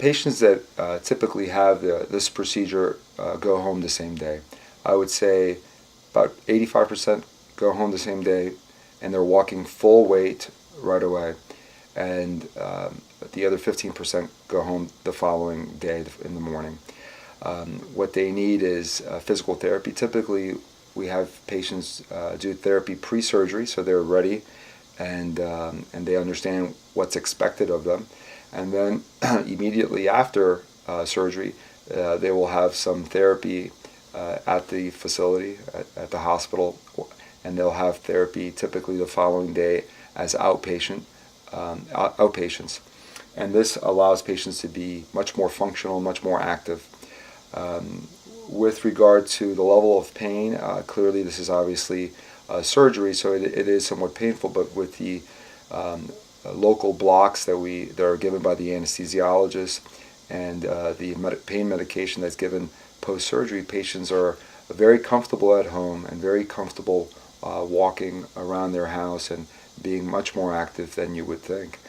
patients that typically have this procedure go home the same day. I would say about 85% go home the same day, and they're walking full weight right away. And the other 15% go home the following day in the morning. What they need is physical therapy. Typically, we have patients do therapy pre-surgery, so they're ready and they understand what's expected of them. And then immediately after surgery, they will have some therapy at the facility, at the hospital, and they'll have therapy typically the following day as outpatients. And this allows patients to be much more functional, much more active. With regard to the level of pain, clearly this is obviously surgery, so it is somewhat painful, but with the local blocks that are given by the anesthesiologist and the pain medication that's given post-surgery, patients are very comfortable at home and very comfortable walking around their house and being much more active than you would think.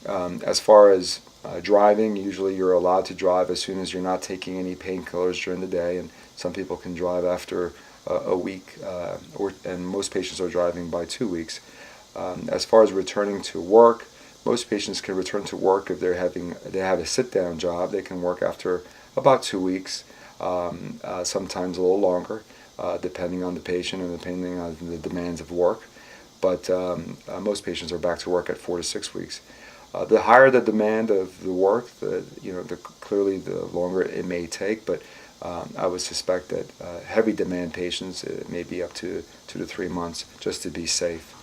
As far as driving, usually you're allowed to drive as soon as you're not taking any painkillers during the day, and some people can drive after a week, and most patients are driving by 2 weeks. As far as returning to work, most patients can return to work if they have a sit-down job. They can work after about 2 weeks, sometimes a little longer, depending on the patient and depending on the demands of work. But most patients are back to work at 4 to 6 weeks. The higher the demand of the work, clearly the longer it may take. But I would suspect that heavy demand patients, it may be up to 2 to 3 months just to be safe.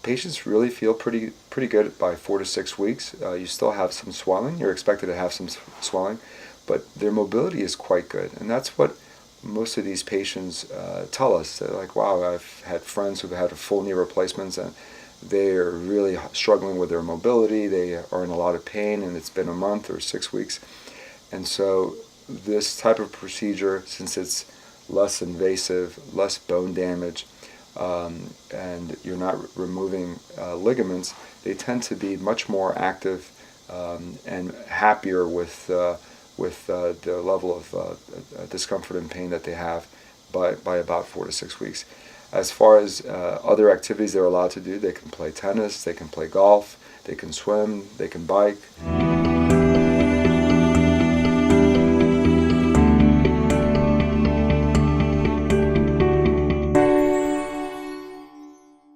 Patients really feel pretty good by 4 to 6 weeks. You still have some swelling. You're expected to have some swelling, but their mobility is quite good, and that's what most of these patients tell us. They're like, wow, I've had friends who've had full knee replacements and they're really struggling with their mobility. They are in a lot of pain and it's been a month or 6 weeks. And so this type of procedure, since it's less invasive, less bone damage, and you're not removing ligaments, they tend to be much more active and happier with the level of discomfort and pain that they have by about 4 to 6 weeks. As far as other activities they're allowed to do, they can play tennis, they can play golf, they can swim, they can bike.